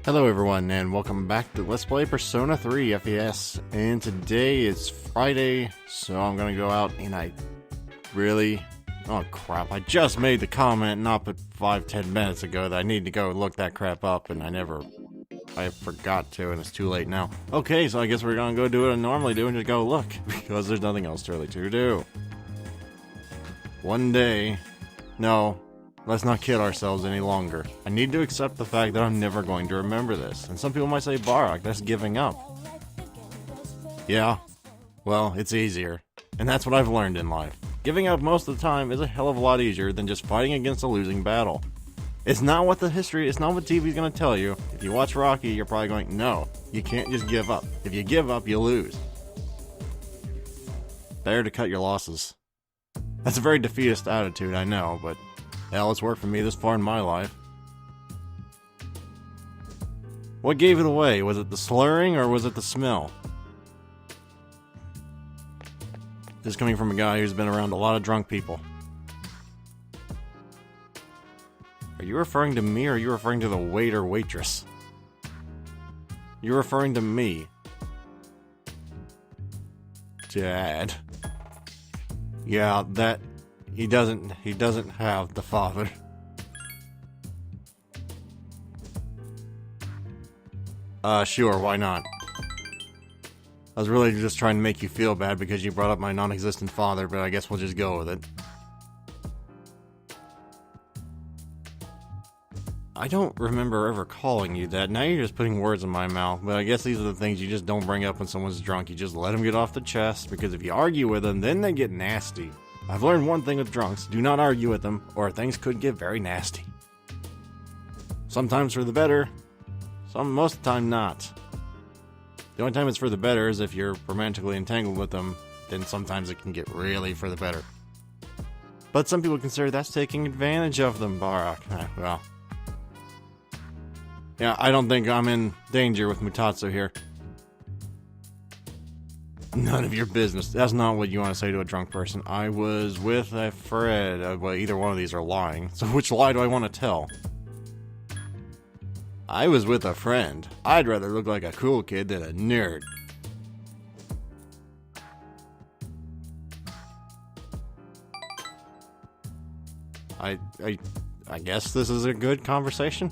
Hello everyone, and welcome back to Let's Play Persona 3 FES. And today is Friday, so I'm gonna go out and oh crap, I just made the comment not but 5-10 minutes ago that I need to go look that crap up, and I forgot to, and it's too late now. Okay, so I guess we're gonna go do what I normally do and just go look, because there's nothing else really to do. One day, no. Let's not kid ourselves any longer. I need to accept the fact that I'm never going to remember this. And some people might say, Barak, that's giving up. Yeah, well, it's easier. And that's what I've learned in life. Giving up most of the time is a hell of a lot easier than just fighting against a losing battle. It's not what TV's gonna tell you. If you watch Rocky, you're probably going, no, you can't just give up. If you give up, you lose. Better to cut your losses. That's a very defeatist attitude, I know, but hell, it's worked for me this far in my life. What gave it away? Was it the slurring or was it the smell? This is coming from a guy who's been around a lot of drunk people. Are you referring to me or are you referring to the waiter waitress? You're referring to me. Dad. Yeah, that... He doesn't have the father. Sure, why not? I was really just trying to make you feel bad because you brought up my non-existent father, but I guess we'll just go with it. I don't remember ever calling you that. Now you're just putting words in my mouth, but I guess these are the things you just don't bring up when someone's drunk. You just let them get off the chest, because if you argue with them, then they get nasty. I've learned one thing with drunks: do not argue with them, or things could get very nasty. Sometimes for the better, most of the time not. The only time it's for the better is if you're romantically entangled with them, then sometimes it can get really for the better. But some people consider that's taking advantage of them, Barak. Well. Yeah, I don't think I'm in danger with Mutatsu here. None of your business. That's not what you want to say to a drunk person. I was with a Fred. Well, either one of these are lying. So which lie do I want to tell? I was with a friend. I'd rather look like a cool kid than a nerd. I guess this is a good conversation.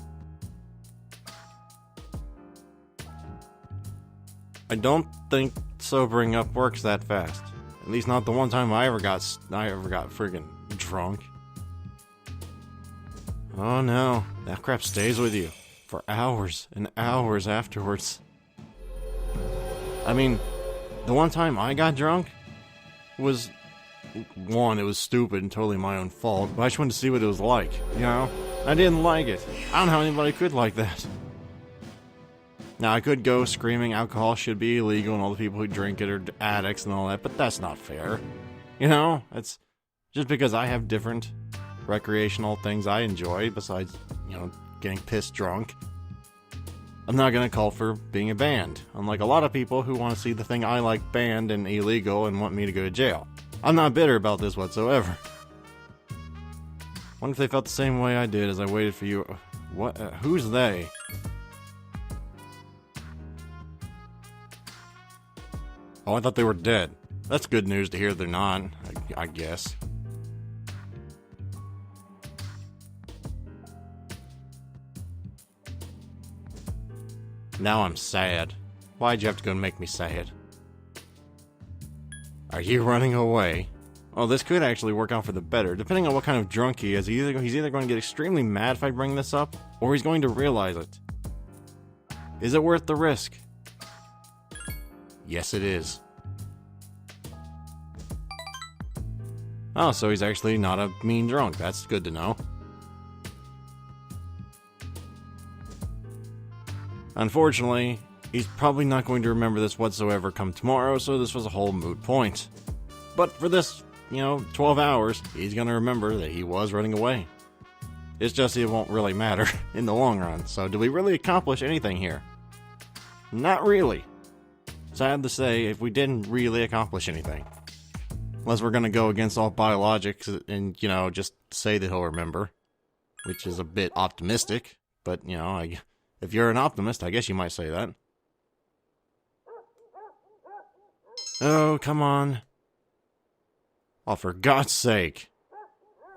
I don't think sobering up works that fast. At least not the one time I ever got friggin' drunk. Oh no, that crap stays with you for hours and hours afterwards. I mean, the one time I got drunk was, one, it was stupid and totally my own fault, but I just wanted to see what it was like, you know? I didn't like it. I don't know how anybody could like that. Now, I could go screaming alcohol should be illegal and all the people who drink it are addicts and all that, but that's not fair. You know, it's just because I have different recreational things I enjoy besides, you know, getting pissed drunk. I'm not going to call for being a banned, unlike a lot of people who want to see the thing I like banned and illegal and want me to go to jail. I'm not bitter about this whatsoever. Wonder if they felt the same way I did as I waited for you. What? Who's they? Oh, I thought they were dead. That's good news to hear they're not, I guess. Now I'm sad. Why'd you have to go and make me sad? Are you running away? Well, this could actually work out for the better, depending on what kind of drunk he is. He's either going to get extremely mad if I bring this up, or he's going to realize it. Is it worth the risk? Yes, it is. Oh, so he's actually not a mean drunk. That's good to know. Unfortunately, he's probably not going to remember this whatsoever come tomorrow, so this was a whole moot point. But for this, 12 hours, he's going to remember that he was running away. It's just it won't really matter in the long run. So did we really accomplish anything here? Not really. Sad to say, if we didn't really accomplish anything. Unless we're gonna go against all biologics and, just say that he'll remember. Which is a bit optimistic, but, If you're an optimist, I guess you might say that. Oh, come on. Oh, for God's sake.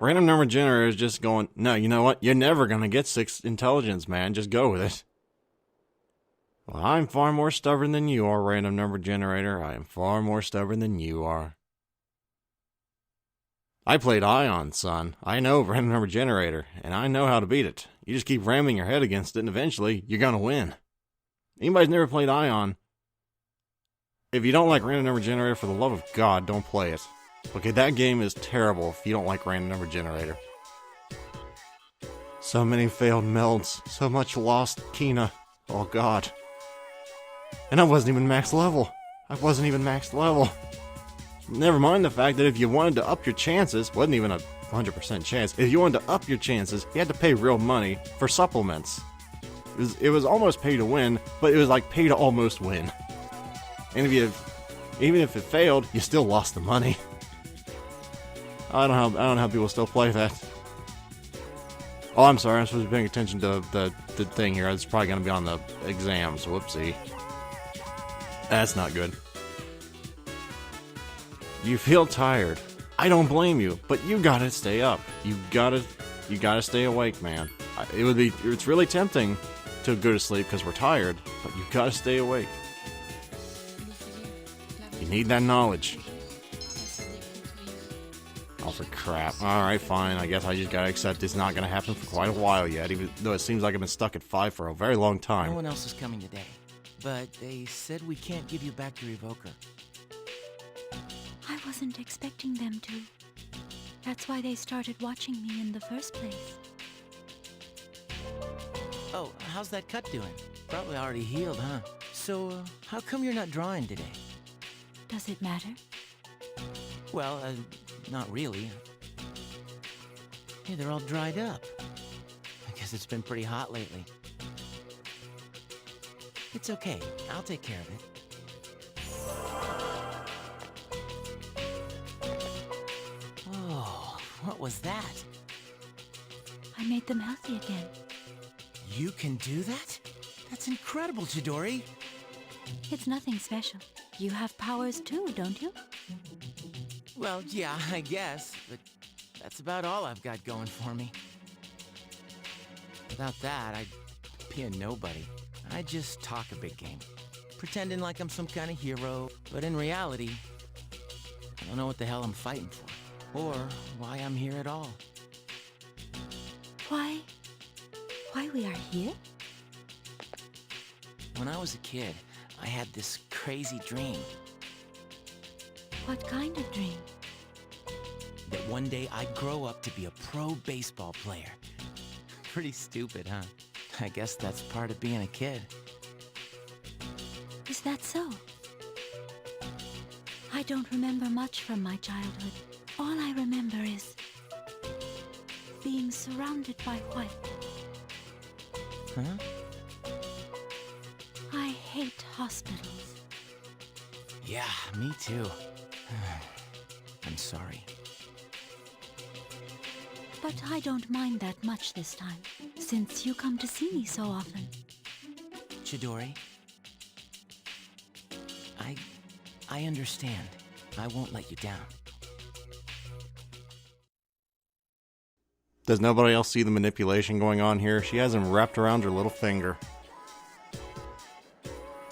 Random number generator is just going, no, you know what? You're never going to get 6 intelligence, man. Just go with it. Well, I'm far more stubborn than you are, random number generator. I am far more stubborn than you are. I played Ion, son. I know random number generator, and I know how to beat it. You just keep ramming your head against it, and eventually, you're going to win. Anybody's never played Ion, if you don't like random number generator, for the love of God, don't play it. Okay, that game is terrible if you don't like random number generator. So many failed melds, so much lost Kina. Oh God. And I wasn't even max level. Never mind the fact that if you wanted to up your chances, wasn't even a 100% chance, if you wanted to up your chances, you had to pay real money for supplements. It was almost pay to win, but it was like pay to almost win. And even if it failed, you still lost the money. I don't know how people still play that. Oh, I'm sorry, I'm supposed to be paying attention to the thing here. It's probably going to be on the exams. Whoopsie. That's not good. You feel tired. I don't blame you, but you gotta stay up. You gotta stay awake, man. It's really tempting to go to sleep because we're tired, but you gotta stay awake. You need that knowledge. Oh, for crap. Alright, fine. I guess I just gotta accept it's not gonna happen for quite a while yet, even though it seems like I've been stuck at 5 for a very long time. No one else is coming today, but they said we can't give you back your evoker. I wasn't expecting them to. That's why they started watching me in the first place. Oh, how's that cut doing? Probably already healed, huh? So, how come you're not drawing today? Does it matter? Well, not really. Hey, they're all dried up. I guess it's been pretty hot lately. It's okay. I'll take care of it. Whoa, what was that? I made them healthy again. You can do that? That's incredible, Chidori. It's nothing special. You have powers too, don't you? Well, yeah, I guess, but that's about all I've got going for me. Without that, I'd be a nobody. I'd just talk a big game, pretending like I'm some kind of hero, but in reality, I don't know what the hell I'm fighting for, or why I'm here at all. Why we are here? When I was a kid, I had this crazy dream. What kind of dream? That one day I'd grow up to be a pro baseball player. Pretty stupid, huh? I guess that's part of being a kid. Is that so? I don't remember much from my childhood. All I remember is being surrounded by white. Huh? I hate hospitals. Yeah, me too. I'm sorry. But I don't mind that much this time, since you come to see me so often. Chidori, I understand. I won't let you down. Does nobody else see the manipulation going on here? She has him wrapped around her little finger.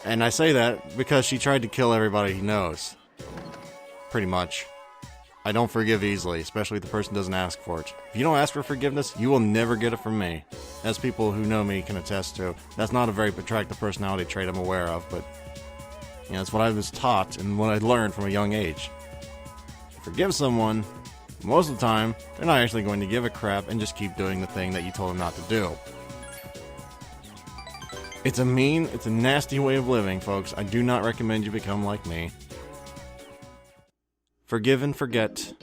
And I say that because she tried to kill everybody he knows. Pretty much. I don't forgive easily, especially if the person doesn't ask for it. If you don't ask for forgiveness, you will never get it from me. As people who know me can attest to. That's not a very attractive personality trait I'm aware of, but you know, it's what I was taught and what I learned from a young age. Forgive someone, most of the time, they're not actually going to give a crap and just keep doing the thing that you told them not to do. It's a nasty way of living, folks. I do not recommend you become like me. Forgive and forget.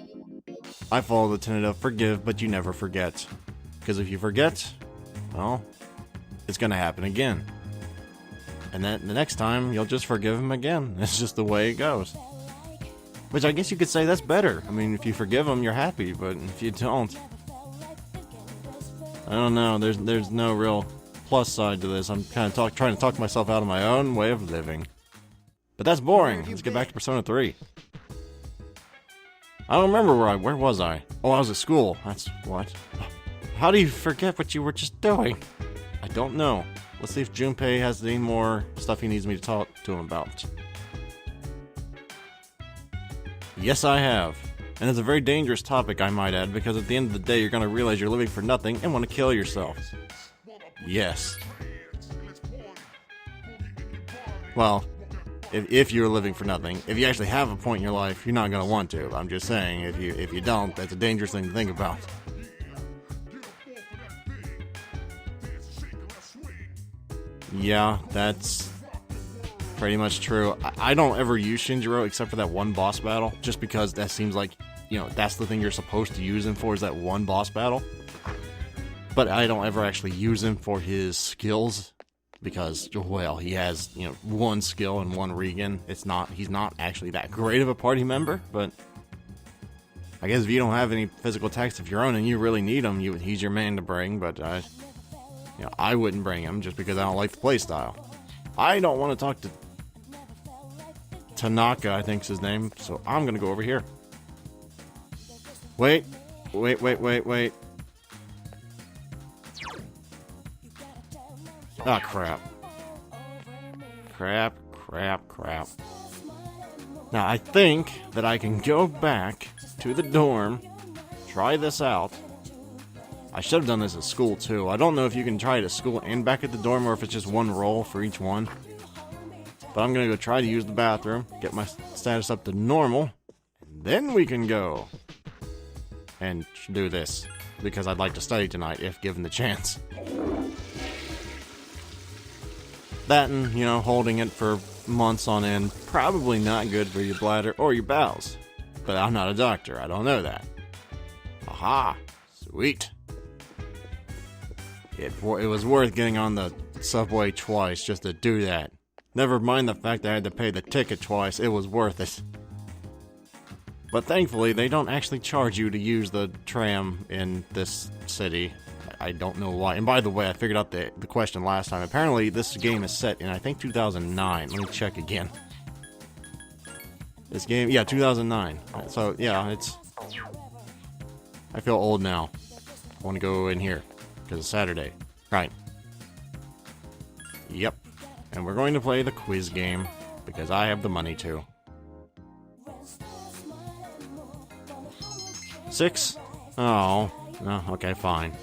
I follow the tenet of forgive, but you never forget. Because if you forget, well, it's going to happen again. And then the next time, you'll just forgive him again. It's just the way it goes. Which I guess you could say that's better. I mean, if you forgive him, you're happy, but if you don't, I don't know. There's no real plus side to this. I'm kind of trying to talk myself out of my own way of living. But that's boring. Let's get back to Persona 3. I don't remember where was I? Oh, I was at school. That's what? How do you forget what you were just doing? I don't know. Let's see if Junpei has any more stuff he needs me to talk to him about. Yes, I have. And it's a very dangerous topic, I might add, because at the end of the day, you're going to realize you're living for nothing and want to kill yourself. Yes. Well, if you're living for nothing, if you actually have a point in your life, you're not going to want to. I'm just saying, if you don't, that's a dangerous thing to think about. Yeah, that's pretty much true. I don't ever use Shinjiro except for that one boss battle, just because that seems like, you know, that's the thing you're supposed to use him for, is that one boss battle. But I don't ever actually use him for his skills, because, well, he has, you know, one skill and one regen. He's not actually that great of a party member, but I guess if you don't have any physical attacks of your own and you really need him, he's your man to bring, but you know, I wouldn't bring him just because I don't like the playstyle. I don't want to talk to Tanaka, I think's his name, so I'm going to go over here. Wait. Ah, crap. Crap. Now, I think that I can go back to the dorm, try this out. I should have done this at school, too. I don't know if you can try it at school and back at the dorm, or if it's just one roll for each one. But I'm going to go try to use the bathroom, get my status up to normal, and then we can go and do this, because I'd like to study tonight, if given the chance. That and, you know, holding it for months on end, probably not good for your bladder or your bowels. But I'm not a doctor, I don't know that. Aha! Sweet! It was worth getting on the subway twice just to do that. Never mind the fact that I had to pay the ticket twice, it was worth it. But thankfully, they don't actually charge you to use the tram in this city. I don't know why. And by the way, I figured out the question last time. Apparently, this game is set in, I think, 2009. Let me check again. This game, yeah, 2009. So, yeah, it's... I feel old now. I want to go in here, because it's Saturday. Right. Yep. And we're going to play the quiz game, because I have the money to. 6? Oh. No, okay, fine.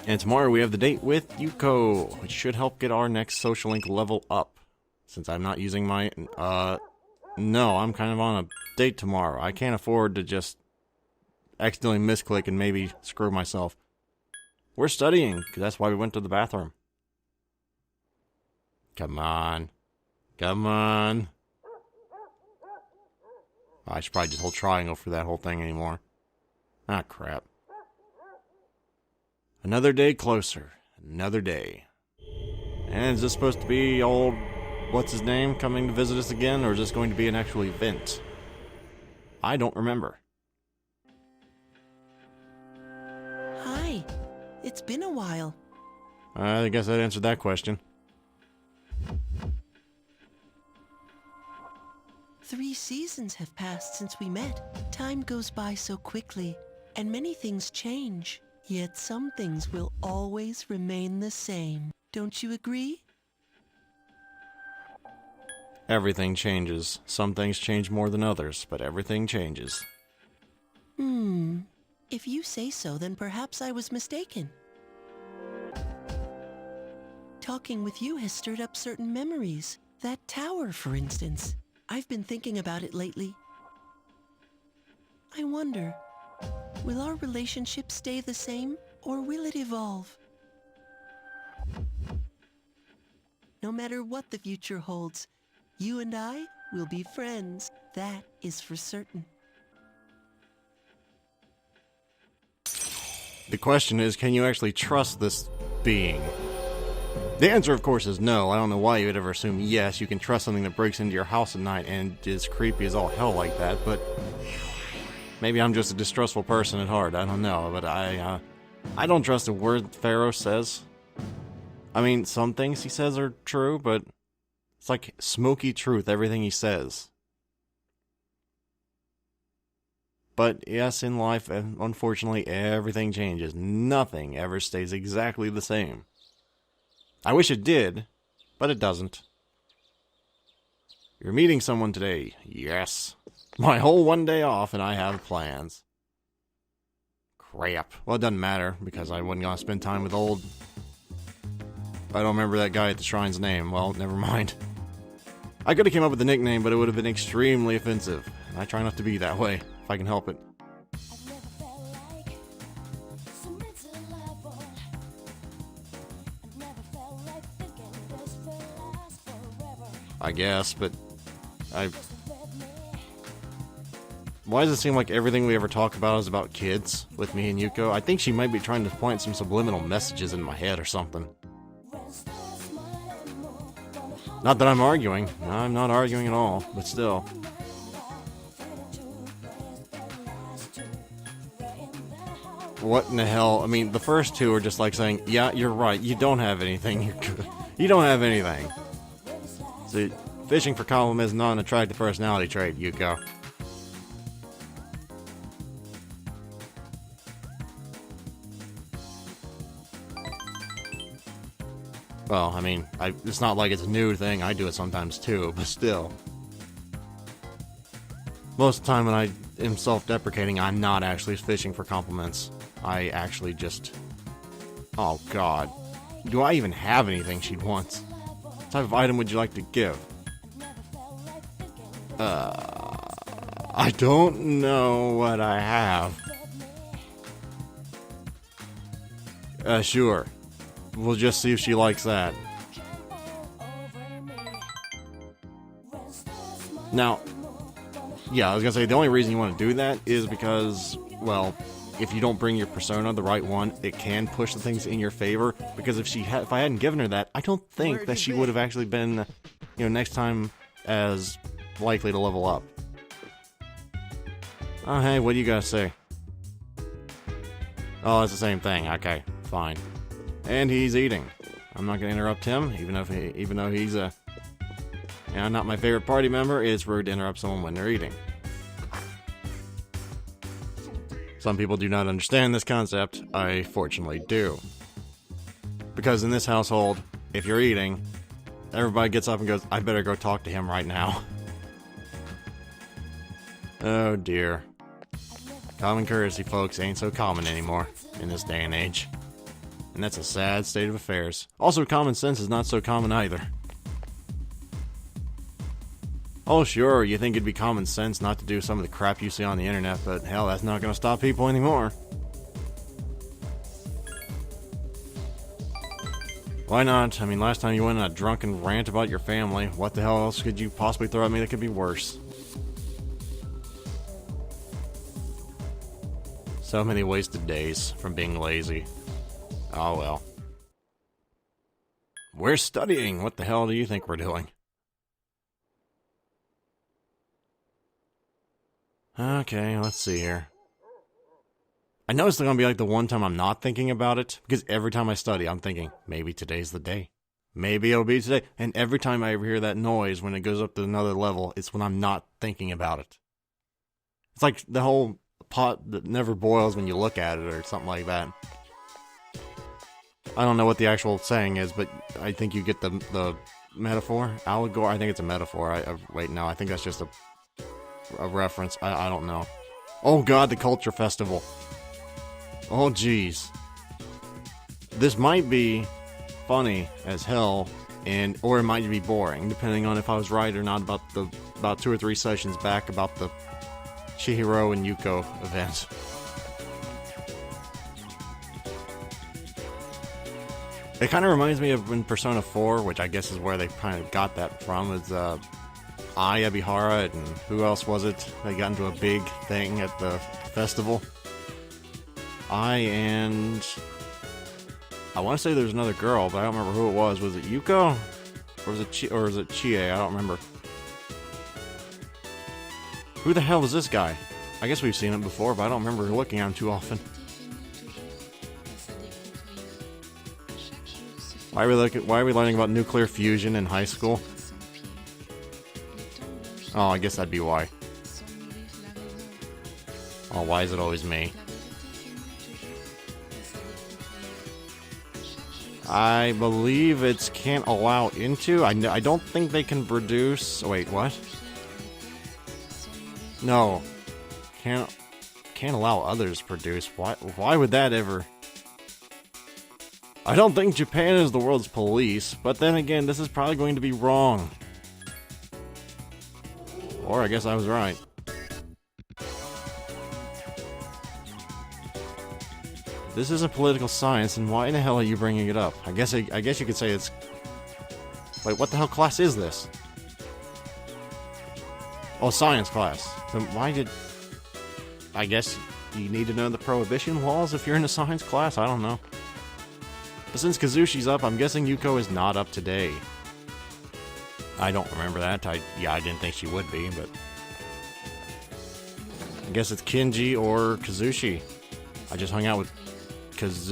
And tomorrow we have the date with Yuko, which should help get our next social link level up. Since I'm not using my... No, I'm kind of on a date tomorrow. I can't afford to just accidentally misclick and maybe screw myself. We're studying, because that's why we went to the bathroom. Come on. Come on. I should probably just hold triangle for that whole thing anymore. Ah, crap. Another day closer. Another day. And is this supposed to be old... what's his name coming to visit us again? Or is this going to be an actual event? I don't remember. Hi. It's been a while. I guess that answered that question. 3 seasons have passed since we met. Time goes by so quickly, and many things change. Yet some things will always remain the same. Don't you agree? Everything changes. Some things change more than others, but everything changes. If you say so, then perhaps I was mistaken. Talking with you has stirred up certain memories. That tower, for instance. I've been thinking about it lately. I wonder, will our relationship stay the same, or will it evolve? No matter what the future holds, you and I will be friends. That is for certain. The question is, can you actually trust this being? The answer, of course, is no. I don't know why you would ever assume yes, you can trust something that breaks into your house at night and is creepy as all hell like that, but maybe I'm just a distrustful person at heart. I don't know, but I don't trust a word Pharaoh says. I mean, some things he says are true, but it's like smoky truth, everything he says. But yes, in life, unfortunately, everything changes. Nothing ever stays exactly the same. I wish it did, but it doesn't. You're meeting someone today. Yes. My whole one day off and I have plans. Crap. Well, it doesn't matter, because I wasn't going to spend time with old... I don't remember that guy at the shrine's name. Well, never mind. I could have came up with a nickname, but it would have been extremely offensive. And I try not to be that way, if I can help it. I guess, but why does it seem like everything we ever talk about is about kids with me and Yuko? I think she might be trying to plant some subliminal messages in my head or something. Not that I'm arguing. I'm not arguing at all, but still. What in the hell? I mean, the first two are just like saying, yeah, you're right, you don't have anything. You don't have anything. See, fishing for compliments is not an attractive personality trait, Yuko. Well, I mean, it's not like it's a new thing. I do it sometimes too, but still. Most of the time when I am self-deprecating, I'm not actually fishing for compliments. I actually just... Oh, God. Do I even have anything she'd want? What type of item would you like to give? I don't know what I have. Sure. We'll just see if she likes that. Now, yeah, I was gonna say, the only reason you want to do that is because, well, if you don't bring your persona, the right one, it can push the things in your favor. Because if I hadn't given her that, I don't think that she would have actually been, next time as likely to level up. Oh, hey, what do you guys say? Oh, it's the same thing. Okay, fine. And he's eating. I'm not gonna interrupt him, even though he's not my favorite party member. It's rude to interrupt someone when they're eating. Some people do not understand this concept. I fortunately do. Because in this household, if you're eating, everybody gets up and goes, I better go talk to him right now. Oh dear. Common courtesy, folks, ain't so common anymore in this day and age. And that's a sad state of affairs. Also, common sense is not so common either. Oh, sure, you think it'd be common sense not to do some of the crap you see on the internet, but hell, that's not gonna stop people anymore. Why not? I mean, last time you went on a drunken rant about your family, what the hell else could you possibly throw at me that could be worse? So many wasted days from being lazy. Oh well. We're studying. What the hell do you think we're doing? Okay, let's see here. I know it's gonna be like the one time I'm not thinking about it, because every time I study, I'm thinking, maybe today's the day. Maybe it'll be today. And every time I ever hear that noise when it goes up to another level, it's when I'm not thinking about it. It's like the whole pot that never boils when you look at it, or something like that. I don't know what the actual saying is, but I think you get the metaphor? Allegory? I think it's a metaphor. Wait, no, I think that's just a reference. I don't know. Oh god, the Culture Festival. Oh jeez. This might be funny as hell, or it might be boring, depending on if I was right or not about 2 or 3 sessions back about the Chihiro and Yuko event. It kind of reminds me of in Persona 4, which I guess is where they kind of got that from. It's Ai Ebihara, and who else was it? They got into a big thing at the festival. I want to say there's another girl, but I don't remember who it was. Was it Yuko? Or was it Chie? I don't remember. Who the hell is this guy? I guess we've seen him before, but I don't remember looking at him too often. Why are we learning about nuclear fusion in high school? Oh, I guess that'd be why. Oh, why is it always me? I believe it's can't allow into. I don't think they can produce. Wait, what? No, can't allow others to produce. Why would that ever? I don't think Japan is the world's police, but then again, this is probably going to be wrong. Or I guess I was right. This isn't political science, and why the hell are you bringing it up? I guess you could say it's... Wait, what the hell class is this? Oh, science class. Then why did... I guess you need to know the prohibition laws if you're in a science class? I don't know. But since Kazushi's up, I'm guessing Yuko is not up today. I don't remember that. I didn't think she would be, but... I guess it's Kinji or Kazushi. I just hung out with...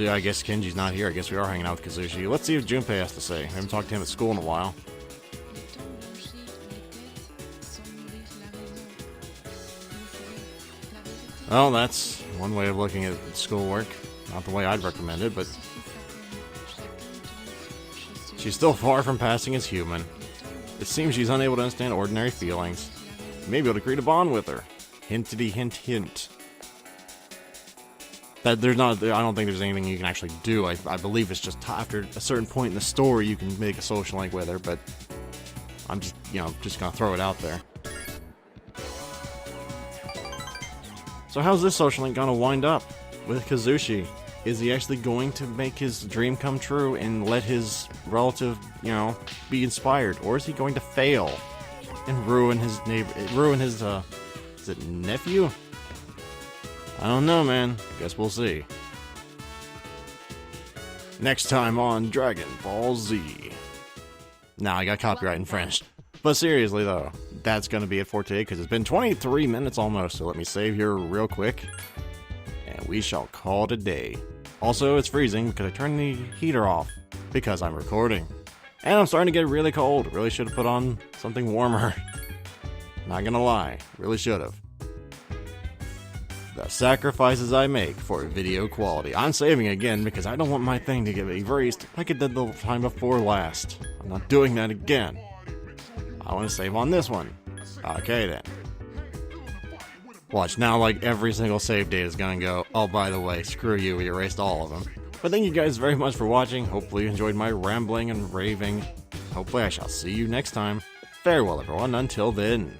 I guess Kenji's not here. I guess we are hanging out with Kazushi. Let's see what Junpei has to say. I haven't talked to him at school in a while. Well, that's one way of looking at schoolwork. Not the way I'd recommend it, but... She's still far from passing as human. It seems she's unable to understand ordinary feelings. Maybe able to create a bond with her. Hintity hint hint. That there's not. I don't think there's anything you can actually do. I believe it's just after a certain point in the story you can make a social link with her, but I'm just gonna throw it out there. So how's this social link gonna wind up with Kazushi? Is he actually going to make his dream come true and let his relative, be inspired, or is he going to fail and ruin his is it nephew? I don't know, man. Guess we'll see. Next time on Dragon Ball Z. Nah, I got copyright infringed. But seriously, though, that's going to be it for today, because it's been 23 minutes almost, so let me save here real quick, and we shall call it a day. Also, it's freezing because I turned the heater off, because I'm recording. And I'm starting to get really cold. Really should have put on something warmer. Not gonna lie, really should have. The sacrifices I make for video quality. I'm saving again because I don't want my thing to get erased like it did the time before last. I'm not doing that again. I want to save on this one. Okay then. Watch, now like every single save date is gonna go, oh by the way, screw you, we erased all of them. But thank you guys very much for watching. Hopefully you enjoyed my rambling and raving. Hopefully I shall see you next time. Farewell everyone, until then.